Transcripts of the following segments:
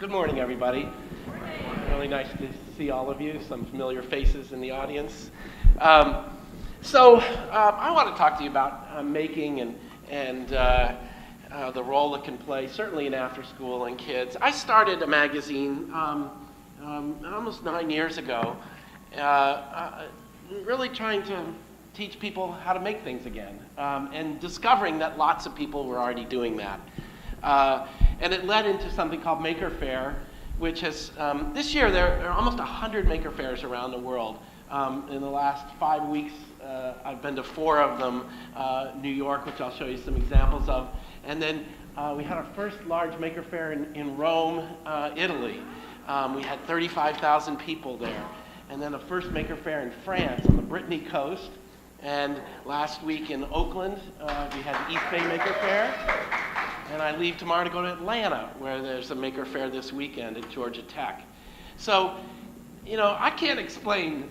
Good morning, everybody. Really nice to see all of you, some familiar faces in the audience. I want to talk to you about making and the role it can play, certainly in after school and kids. I started a magazine almost 9 years ago, really trying to teach people how to make things again, and discovering that lots of people were already doing that. And it led into something called Maker Faire, which has, this year there are almost 100 Maker Fairs around the world. In the last 5 weeks, I've been to 4 of them, New York, which I'll show you some examples of. And then we had our first large Maker Faire in Rome, Italy. We had 35,000 people there. And then a first Maker Faire in France on the Brittany coast. And last week in Oakland, we had the East Bay Maker Faire. And I leave tomorrow to go to Atlanta, where there's a Maker Faire this weekend at Georgia Tech. So, I can't explain,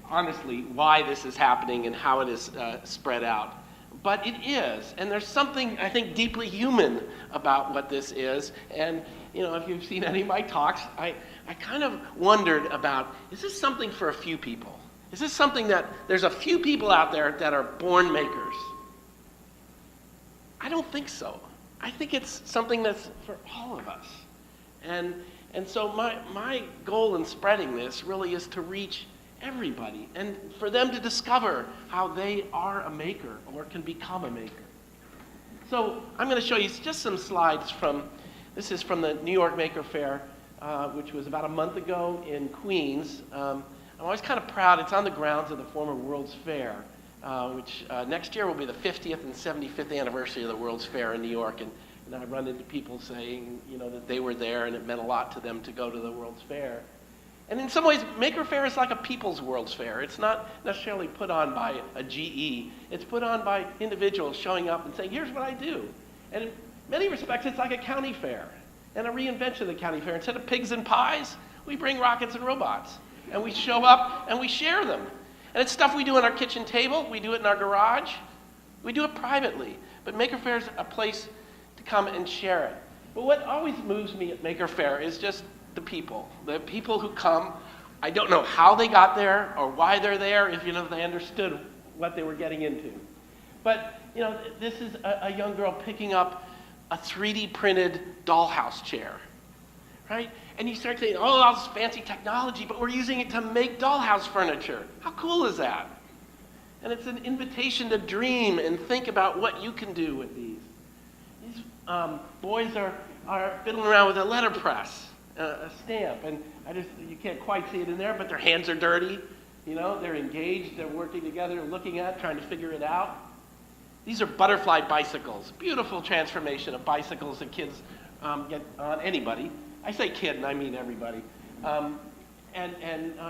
honestly, why this is happening and how it is spread out. But it is, and there's something, I think, deeply human about what this is. And, if you've seen any of my talks, I kind of wondered about, is this something for a few people? Is this something that there's a few people out there that are born makers? I don't think so. I think it's something that's for all of us. And so my goal in spreading this really is to reach everybody and for them to discover how they are a maker or can become a maker. So I'm going to show you just some slides this is from the New York Maker Faire, which was about a month ago in Queens. I'm always kind of proud. It's on the grounds of the former World's Fair. Which next year will be the 50th and 75th anniversary of the World's Fair in New York. And I run into people saying, that they were there and it meant a lot to them to go to the World's Fair. And in some ways, Maker Faire is like a people's World's Fair. It's not necessarily put on by a GE. It's put on by individuals showing up and saying, here's what I do. And in many respects, it's like a county fair and a reinvention of the county fair. Instead of pigs and pies, we bring rockets and robots. And we show up and we share them. And it's stuff we do on our kitchen table, we do it in our garage, we do it privately. But Maker Faire is a place to come and share it. But what always moves me at Maker Faire is just the people who come. I don't know how they got there or why they're there, if they understood what they were getting into. But this is a young girl picking up a 3D printed dollhouse chair, right? And you start saying, all this fancy technology, but we're using it to make dollhouse furniture. How cool is that? And it's an invitation to dream and think about what you can do with these. These boys are fiddling around with a letterpress, a stamp, and you can't quite see it in there, but their hands are dirty. They're engaged, they're working together, looking at it, trying to figure it out. These are butterfly bicycles, beautiful transformation of bicycles that kids get on, anybody. I say kid, and I mean everybody.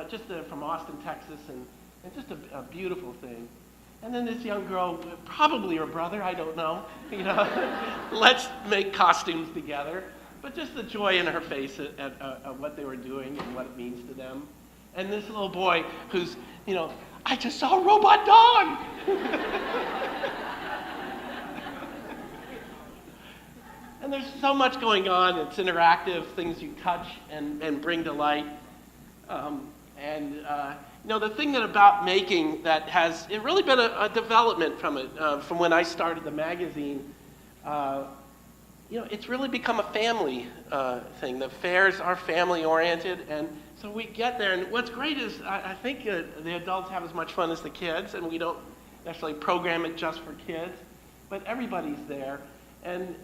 Just from Austin, Texas, and just a beautiful thing. And then this young girl, probably her brother, I don't know, let's make costumes together. But just the joy in her face at what they were doing and what it means to them. And this little boy who's, I just saw a robot dog! And there's so much going on. It's interactive, things you touch and bring to light. The thing about making that has it really been a development from it, from when I started the magazine. It's really become a family thing. The fairs are family oriented, and so we get there. And what's great is I think the adults have as much fun as the kids, and we don't necessarily program it just for kids, but everybody's there. And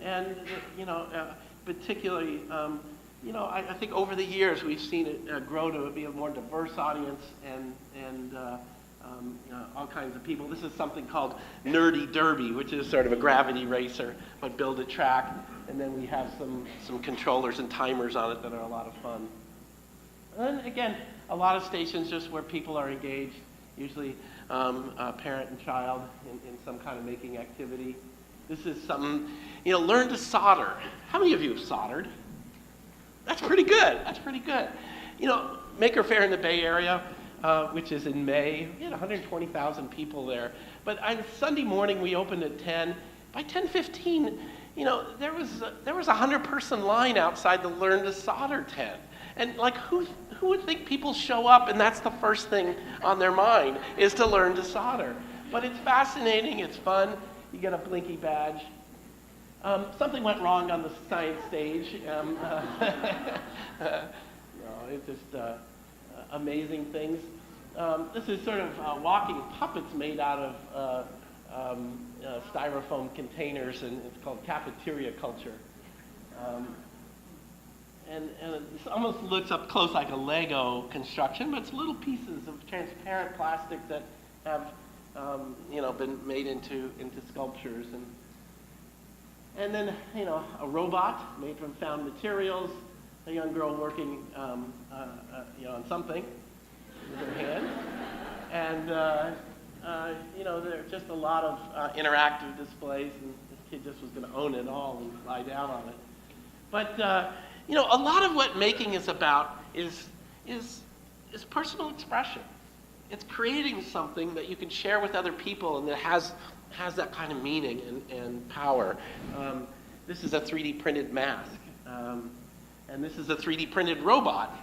particularly, I think over the years we've seen it grow to be a more diverse audience and all kinds of people. This is something called Nerdy Derby, which is sort of a gravity racer, but build a track. And then we have some controllers and timers on it that are a lot of fun. And then again, a lot of stations just where people are engaged, usually parent and child in some kind of making activity. This is something, learn to solder. How many of you have soldered? That's pretty good. Maker Faire in the Bay Area, which is in May, we had 120,000 people there. But on Sunday morning, we opened at 10. By 10:15, there was a 100-person line outside the Learn to Solder tent. And like, who would think people show up and that's the first thing on their mind is to learn to solder? But it's fascinating, it's fun. You get a Blinky badge. Something went wrong on the science stage. It's just amazing things. This is sort of walking puppets made out of styrofoam containers, and it's called Cafeteria Culture. And it almost looks up close like a Lego construction, but it's little pieces of transparent plastic that have been made into sculptures. And then, a robot made from found materials, a young girl working on something with her hand. And, there are just a lot of interactive displays, and this kid just was going to own it all and lie down on it. But, a lot of what making is about is personal expression. It's creating something that you can share with other people and that has that kind of meaning and power. This is a 3D printed mask. And this is a 3D printed robot,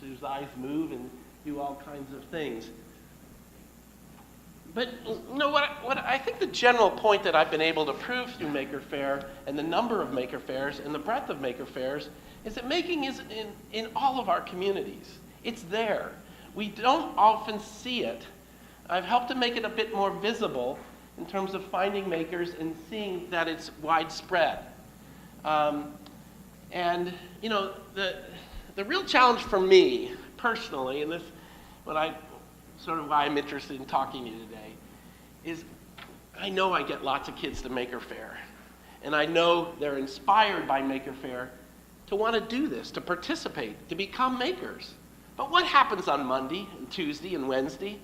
whose eyes move and do all kinds of things. But what I think the general point that I've been able to prove through Maker Faire and the number of Maker Fairs and the breadth of Maker Fairs is that making is in all of our communities. It's there. We don't often see it. I've helped to make it a bit more visible in terms of finding makers and seeing that it's widespread. And the real challenge for me personally, and this why I'm interested in talking to you today, is I know I get lots of kids to Maker Faire, and I know they're inspired by Maker Faire to want to do this, to participate, to become makers. But what happens on Monday and Tuesday and Wednesday?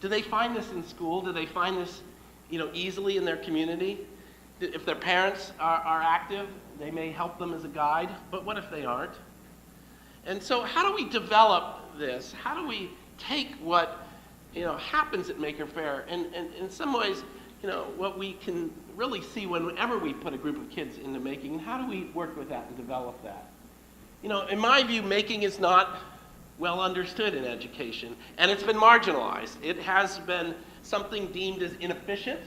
Do they find this in school? Do they find this, easily in their community? If their parents are active, they may help them as a guide, but what if they aren't? And so how do we develop this? How do we take what happens at Maker Faire and in some ways, what we can really see whenever we put a group of kids into making, and how do we work with that and develop that? In my view, making is not well understood in education, and it's been marginalized. It has been something deemed as inefficient,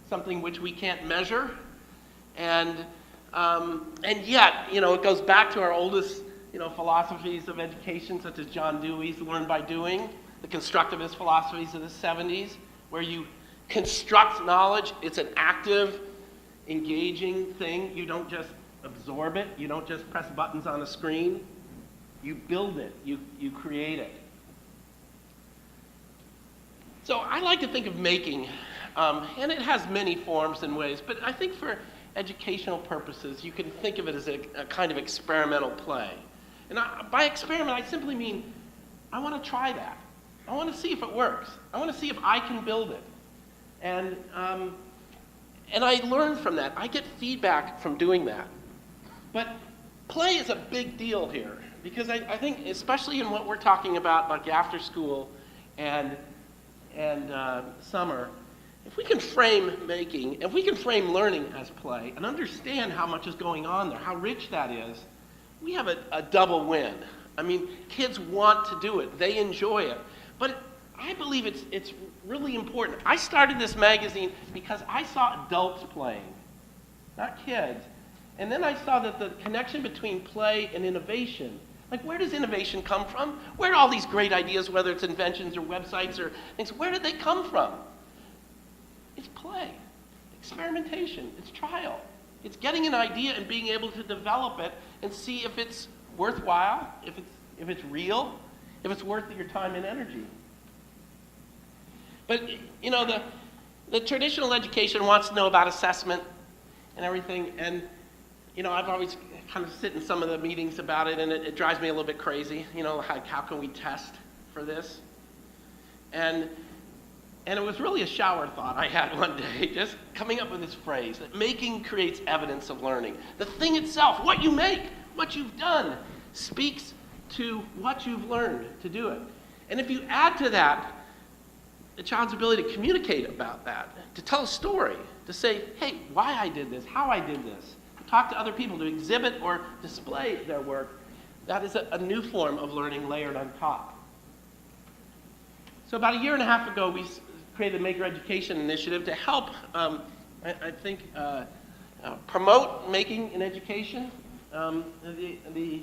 something which we can't measure, and yet, it goes back to our oldest, philosophies of education, such as John Dewey's Learn by Doing, the constructivist philosophies of the 70s, where you construct knowledge. It's an active, engaging thing. You don't just absorb it. You don't just press buttons on a screen. You build it. You create it. So I like to think of making, and it has many forms and ways, but I think for educational purposes, you can think of it as a kind of experimental play. And by experiment, I simply mean I want to try that. I want to see if it works. I want to see if I can build it. And I learn from that. I get feedback from doing that. But play is a big deal here, because I think, especially in what we're talking about, like after school and summer, if we can frame making, if we can frame learning as play and understand how much is going on there, how rich that is, we have a double win. I mean, kids want to do it. They enjoy it. But I believe it's really important. I started this magazine because I saw adults playing, not kids. And then I saw that the connection between play and innovation, like where does innovation come from? Where do all these great ideas, whether it's inventions or websites or things, where did they come from? It's play, experimentation, it's trial. It's getting an idea and being able to develop it and see if it's worthwhile, if it's real, if it's worth your time and energy. But, the traditional education wants to know about assessment and everything, and, I've always kind of sit in some of the meetings about it, and it drives me a little bit crazy, how can we test for this? And it was really a shower thought I had one day, just coming up with this phrase, that making creates evidence of learning. The thing itself, what you make, what you've done, speaks to what you've learned to do it. And if you add to that the child's ability to communicate about that, to tell a story, to say, hey, why I did this, how I did this, to talk to other people, to exhibit or display their work. That is a new form of learning layered on top. So about a year and a half ago, we created a Maker Education Initiative to help, I think, promote making in education. The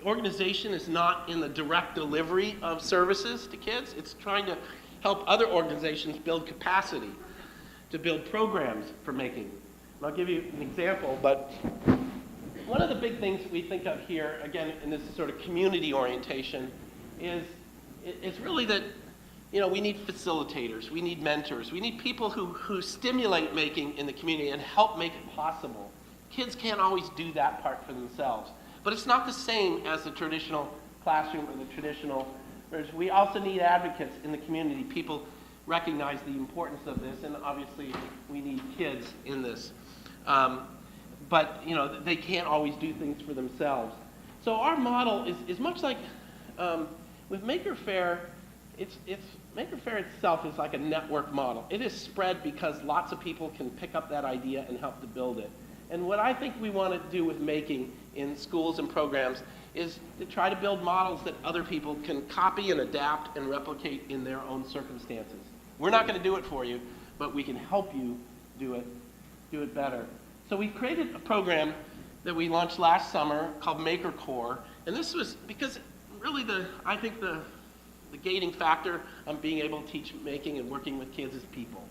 organization is not in the direct delivery of services to kids. It's trying to help other organizations build capacity to build programs for making. And I'll give you an example, but one of the big things we think of here, again, in this sort of community orientation, is really that, you know, we need facilitators, we need mentors, we need people who stimulate making in the community and help make it possible. Kids can't always do that part for themselves, but it's not the same as the traditional classroom or the traditional. We also need advocates in the community. People recognize the importance of this, and obviously we need kids in this. But you know, they can't always do things for themselves. So our model is much like with Maker Faire. Maker Faire itself is like a network model. It is spread because lots of people can pick up that idea and help to build it. And what I think we want to do with making in schools and programs is to try to build models that other people can copy and adapt and replicate in their own circumstances. We're not going to do it for you, but we can help you do it better. So we created a program that we launched last summer called Maker Core, and this was because really I think the gating factor on being able to teach making and working with kids is people.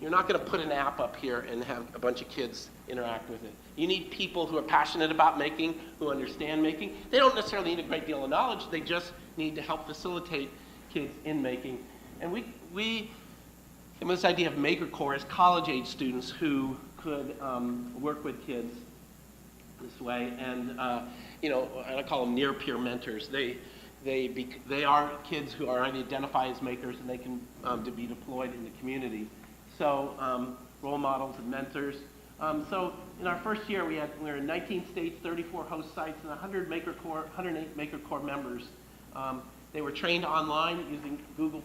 You're not going to put an app up here and have a bunch of kids interact with it. You need people who are passionate about making, who understand making. They don't necessarily need a great deal of knowledge, they just need to help facilitate kids in making. And we came with this idea of Maker Core as college-age students who could work with kids this way, and you know, I call them near-peer mentors. They are kids who already identify as makers, and they can to be deployed in the community. So role models and mentors. So in our first year, we were in 19 states, 34 host sites, and 108 Maker Core members. They were trained online using Google+,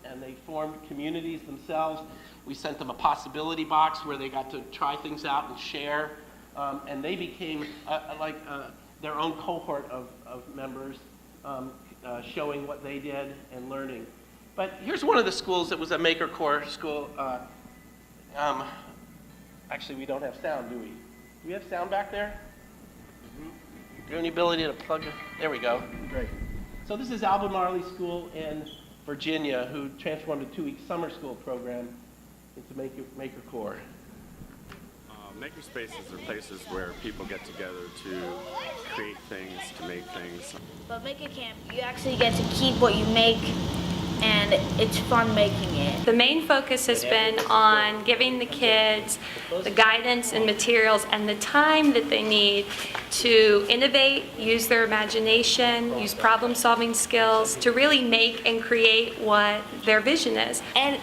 and they formed communities themselves. We sent them a possibility box where they got to try things out and share, and they became their own cohort of members, showing what they did and learning. But here's one of the schools that was a Maker Core school. Actually, we don't have sound, do we? Do we have sound back there? Do you have any ability to plug it? There we go. Great. So this is Alvin Marley School in Virginia, who transformed a 2-week summer school program into Maker Core. Maker spaces are places where people get together to create things, to make things. But Maker Camp, you actually get to keep what you make, and it's fun making it. The main focus has been on giving the kids the guidance and materials and the time that they need to innovate, use their imagination, use problem-solving skills to really make and create what their vision is. And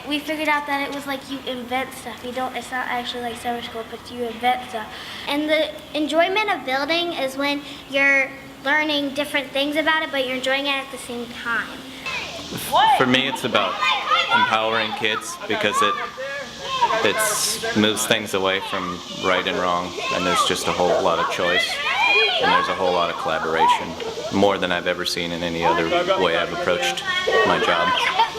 we figured out that it was like you invent stuff. It's not actually like summer school, but you invent stuff. And the enjoyment of building is when you're learning different things about it, but you're enjoying it at the same time. For me, it's about empowering kids because it moves things away from right and wrong, and there's just a whole lot of choice, and there's a whole lot of collaboration, more than I've ever seen in any other way I've approached my job.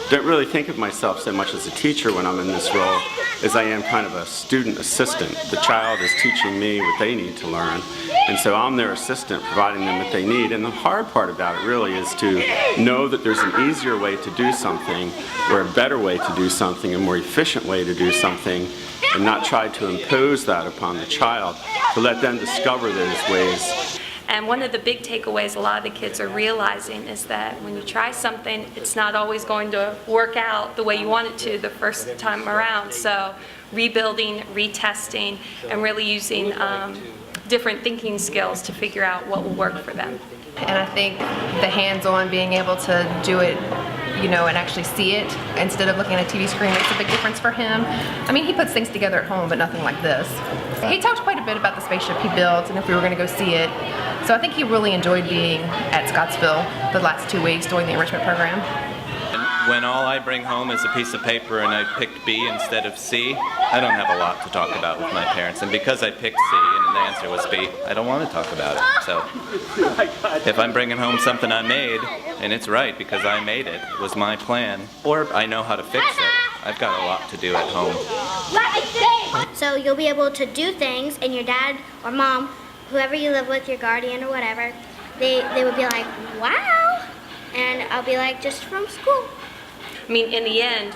Don't really think of myself so much as a teacher when I'm in this role as I am kind of a student assistant. The child is teaching me what they need to learn, and so I'm their assistant providing them what they need. And the hard part about it really is to know that there's an easier way to do something, or a better way to do something, a more efficient way to do something, and not try to impose that upon the child, to let them discover those ways. And one of the big takeaways a lot of the kids are realizing is that when you try something, it's not always going to work out the way you want it to the first time around. So rebuilding, retesting, and really using different thinking skills to figure out what will work for them. And I think the hands-on, being able to do it, and actually see it instead of looking at a TV screen makes a big difference for him. I mean, he puts things together at home, but nothing like this. He talked quite a bit about the spaceship he built and if we were going to go see it. So I think he really enjoyed being at Scottsville the last 2 weeks doing the enrichment program. And when all I bring home is a piece of paper and I picked B instead of C, I don't have a lot to talk about with my parents. And because I picked C and the answer was B, I don't want to talk about it. So if I'm bringing home something I made and it's right because I made it, it was my plan, or I know how to fix it, I've got a lot to do at home. So you'll be able to do things, and your dad or mom, whoever you live with, your guardian or whatever, they would be like, wow. And I'll be like, just from school. I mean, in the end,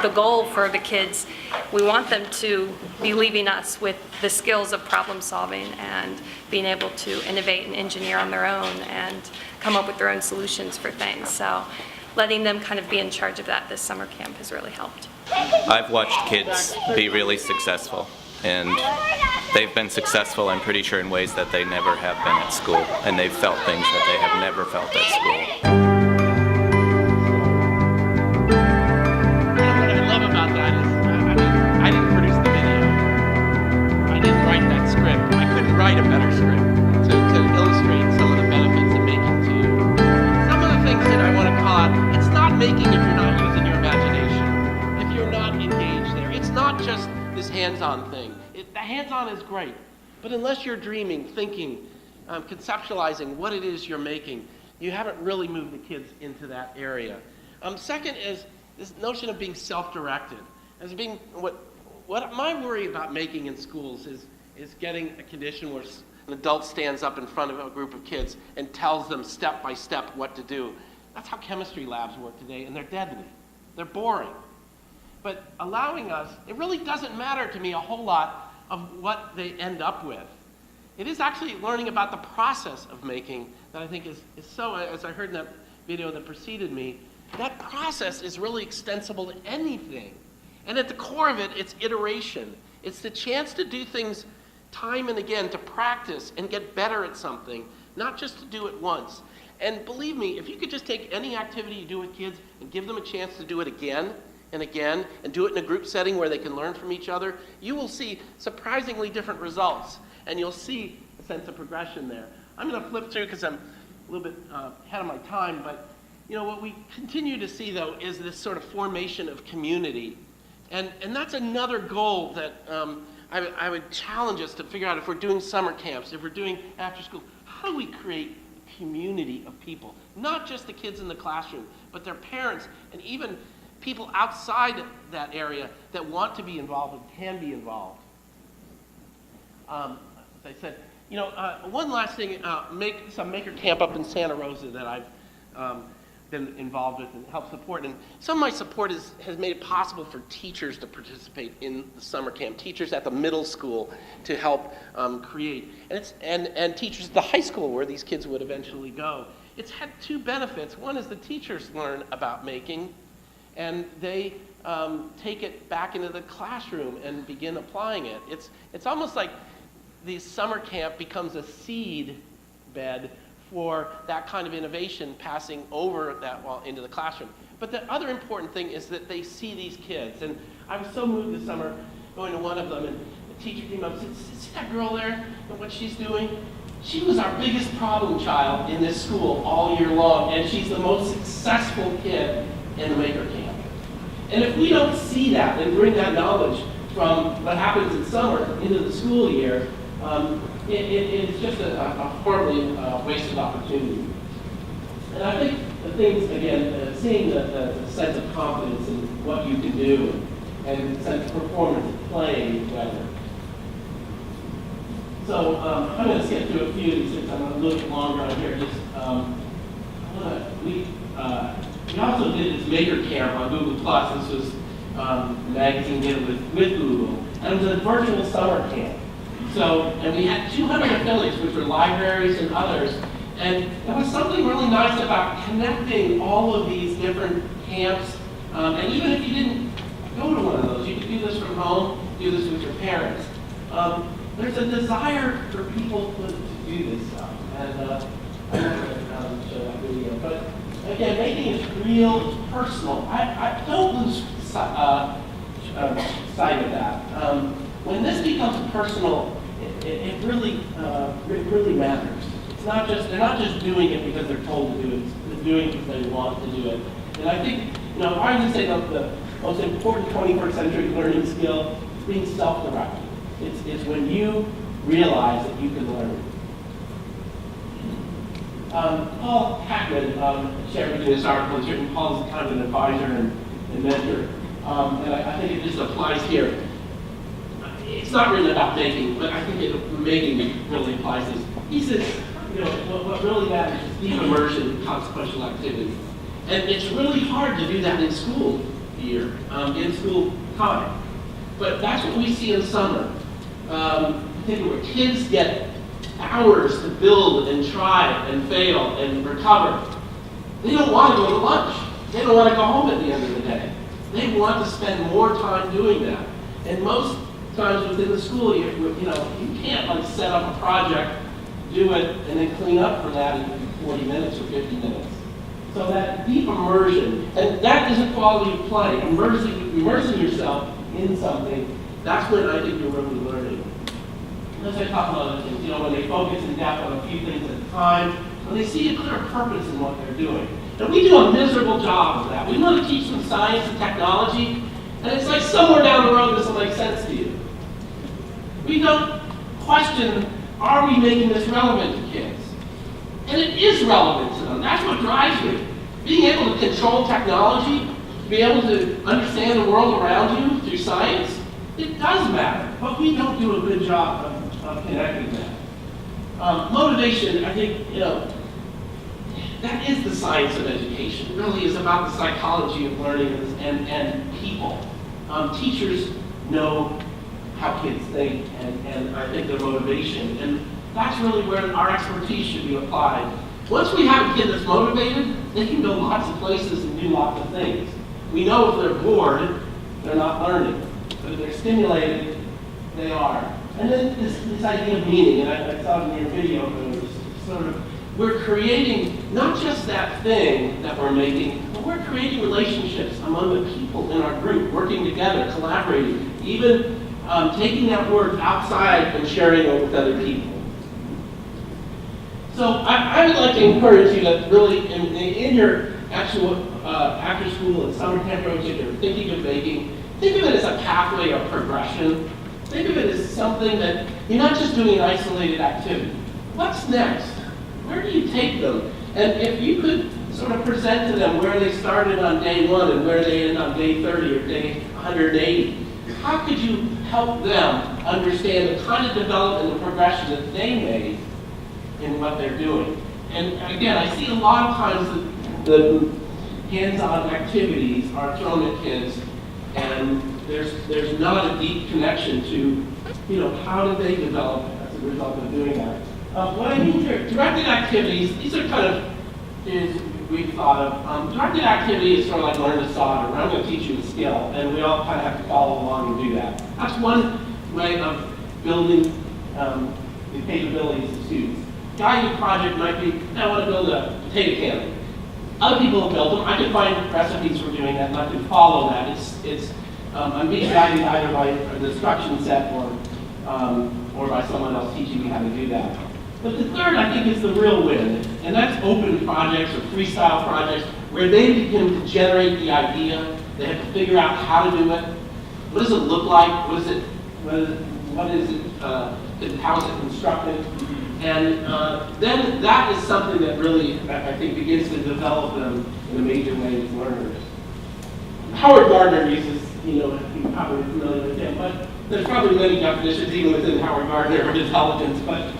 the goal for the kids, we want them to be leaving us with the skills of problem solving and being able to innovate and engineer on their own and come up with their own solutions for things. So letting them kind of be in charge of that this summer camp has really helped. I've watched kids be really successful, and they've been successful, I'm pretty sure, in ways that they never have been at school, and they've felt things that they have never felt at school. What I love about that is, I didn't produce the video. I didn't write that script. I couldn't write a better script to illustrate some of the benefits of making to you. Some of the things that I want to call out, it's not making if you're not using your imagination, if you're not engaged there. It's not just this hands-on thing. The hands-on is great, but unless you're dreaming, thinking, conceptualizing what it is you're making, you haven't really moved the kids into that area. Second is this notion of being self-directed. As being what my worry about making in schools is getting a condition where an adult stands up in front of a group of kids and tells them step by step what to do. That's how chemistry labs work today, and they're deadly. They're boring. But allowing us, it really doesn't matter to me a whole lot of what they end up with. It is actually learning about the process of making that I think is so, as I heard in that video that preceded me, that process is really extensible to anything. And at the core of it, it's iteration. It's the chance to do things time and again, to practice and get better at something, not just to do it once. And believe me, if you could just take any activity you do with kids and give them a chance to do it again and again, and do it in a group setting where they can learn from each other, you will see surprisingly different results. And you'll see a sense of progression there. I'm going to flip through because I'm a little bit ahead of my time, but what we continue to see, though, is this sort of formation of community. And that's another goal that I would challenge us to figure out if we're doing summer camps, if we're doing after school, how do we create a community of people? Not just the kids in the classroom, but their parents and even people outside that area that want to be involved and can be involved. As I said, one last thing, some maker camp up in Santa Rosa that I've been involved with and helped support. And some of my support has made it possible for teachers to participate in the summer camp, teachers at the middle school to help create, and teachers at the high school where these kids would eventually go. It's had two benefits. One is the teachers learn about making, and they take it back into the classroom and begin applying it. It's almost like the summer camp becomes a seed bed for that kind of innovation passing over that wall into the classroom. But the other important thing is that they see these kids. And I was so moved this summer going to one of them, and the teacher came up and said, "See that girl there and what she's doing? She was our biggest problem child in this school all year long, and she's the most successful kid in the maker camp." And if we don't see that and bring that knowledge from what happens in summer into the school year, it's just a horribly wasted opportunity. And I think the things, again, seeing the sense of confidence in what you can do and the sense of performance of playing together. So I'm going to skip through a few of these since I'm a little bit longer on here. We also did this maker camp on Google+. This was a magazine did with Google. And it was a virtual summer camp. And we had 200 affiliates, which were libraries and others. And there was something really nice about connecting all of these different camps. And even if you didn't go to one of those, you could do this from home, do this with your parents. There's a desire for people to do this stuff. And I'm not going to show that video. But again, making it real, it's personal. I don't lose sight of that. When this becomes personal, it really matters. It's they're not just doing it because they're told to do it. They're doing it because they want to do it. And I think I would say the most important 21st century learning skill is being self-directed. It's when you realize that you can learn. Paul Hackman shared with me this article. He's written. Paul's kind of an advisor and mentor, and I think it just applies here. It's not written about making, but I think making really applies this. He says, what really matters is deep immersion in consequential activity. And it's really hard to do that in school year, in school time. But that's what we see in summer. I think where kids get hours to build and try and fail and recover. They don't want to go to lunch. They don't want to go home at the end of the day. They want to spend more time doing that. And most times within the school year, you can't like set up a project, do it, and then clean up for that in 40 minutes or 50 minutes. So that deep immersion, and that is a quality of play. Immersing yourself in something, that's when I think you're really learning. Let's say a couple other things. When they focus in depth on a few things at a time, when they see a clear purpose in what they're doing. And we do a miserable job of that. We want to teach them science and technology, and it's like somewhere down the road this will make sense to you. We don't question, are we making this relevant to kids? And it is relevant to them. That's what drives me. Being able to control technology, be able to understand the world around you through science, it does matter. But we don't do a good job of connecting that. Motivation, I think, that is the science of education. It really is about the psychology of learning and people. Teachers know how kids think and I think their motivation. And that's really where our expertise should be applied. Once we have a kid that's motivated, they can go lots of places and do lots of things. We know if they're bored, they're not learning. But if they're stimulated, they are. And then this idea of meaning, and I saw it in your video, but it was sort of, we're creating not just that thing that we're making, but we're creating relationships among the people in our group, working together, collaborating, even taking that work outside and sharing it with other people. So I would like to encourage you to really, in your actual after school and summer camp project you're thinking of making, think of it as a pathway of progression. Think of it as something that you're not just doing an isolated activity. What's next? Where do you take them? And if you could sort of present to them where they started on day 1 and where they end on day 30 or day 180, how could you help them understand the kind of development and progression that they made in what they're doing? And again, I see a lot of times that the hands-on activities are thrown at kids, and there's not a deep connection to, how did they develop as a result of doing that? What I mean here, directed activities, these are kind of things we've thought of. Directed activity is sort of like learn to solder. I'm going to teach you a skill, and we all kind of have to follow along and do that. That's one way of building the capabilities of students. Guided project might be, I want to build a potato cannon. Other people have built them. I can find recipes for doing that, and I can follow that. I'm being guided either by an instruction set or by someone else teaching me how to do that. But the third, I think, is the real win, and that's open projects or freestyle projects where they begin to generate the idea. They have to figure out how to do it. What does it look like? How is it constructed? And then that is something that really, I think, begins to develop them in a major way as learners. Howard Gardner uses, you're probably familiar with him, but there's probably many definitions even within Howard Gardner of intelligence, but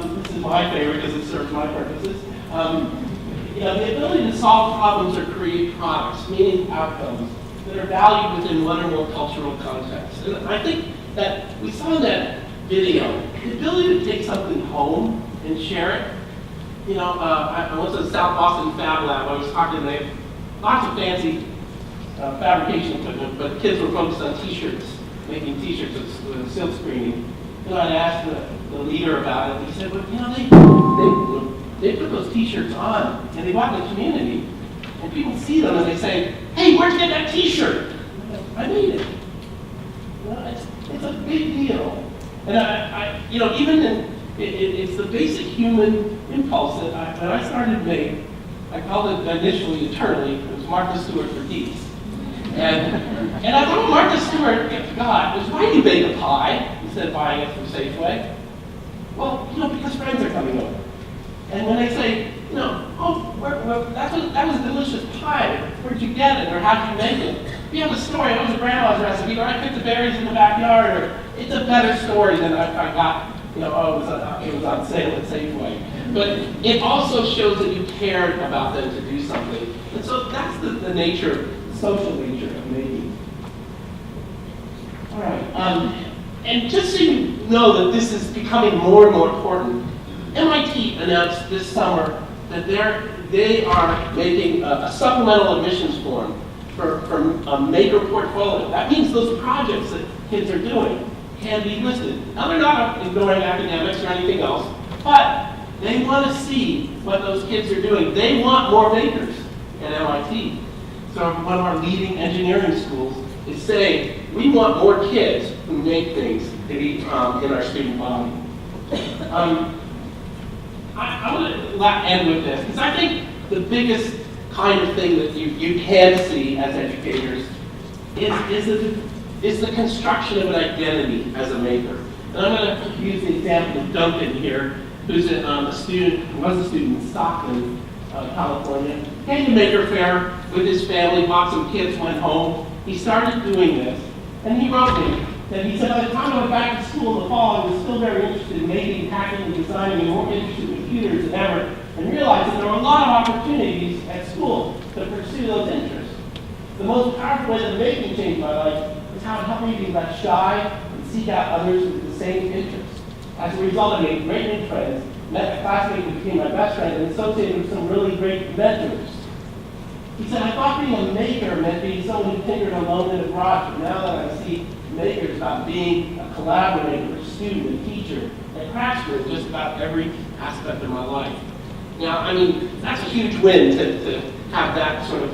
this is my favorite because it serves my purposes. The ability to solve problems or create products, meaning outcomes, that are valued within one or more cultural contexts. And I think that we saw in that video, the ability to take something home and share it. I went to the South Boston Fab Lab. I was talking, they have lots of fancy fabrication equipment, but kids were focused on t-shirts, making t-shirts with silk screening. I asked the leader about it, and he said, well, they put those t-shirts on, and they go out in the community, and people see them, and they say, hey, where'd you get that t-shirt? I made it. It's a big deal. And even it's the basic human impulse that when I started to make I called it initially, eternally, it was Martha Stewart for geeks. And I thought what Martha Stewart got was, why do you bake a pie instead of buying it from Safeway? Well, because friends are coming over. And when they say, oh, that was a delicious pie. Where'd you get it? Or how'd you make it? If you have a story, it was a grandma's recipe, or I picked the berries in the backyard, or it's a better story than I got, it was on sale at Safeway. But it also shows that you cared about them to do something. And so that's the nature, the social nature of making. All right. And just so you know that this is becoming more and more important, MIT announced this summer that they are making a supplemental admissions form for a maker portfolio. That means those projects that kids are doing can be listed. Now they're not ignoring academics or anything else, but they want to see what those kids are doing. They want more makers at MIT. So one of our leading engineering schools is saying, we want more kids who make things to be in our student body. I want to end with this, because I think the biggest kind of thing that you can see as educators is the construction of an identity as a maker. And I'm going to use the example of Duncan here, who's a student, who was a student in Stockton, California. Came to Maker Faire with his family, bought some kits, went home. He started doing this, and he wrote me that he said, by the time I went back to school in the fall, I was still very interested in making, hacking, and designing, and more interested in computers than ever, and realized that there were a lot of opportunities at school to pursue those interests. The most powerful way that making changed my life is how it helped me be less shy and seek out others with the same interests. As a result, I made great new friends, met a classmate who became my best friend, and associated with some really great mentors. He said, I thought being a maker meant being someone who tinkered alone in a garage, but now that I see makers about being a collaborator, a student, a teacher, a craftsman, just about every aspect of my life. Now, I mean, that's a huge win to have that sort of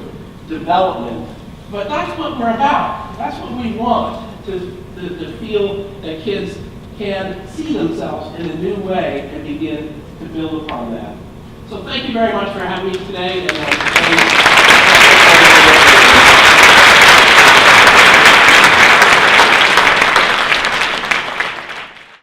development, but that's what we're about. That's what we want, to feel that kids can see themselves in a new way and begin to build upon that. So thank you very much for having me today. And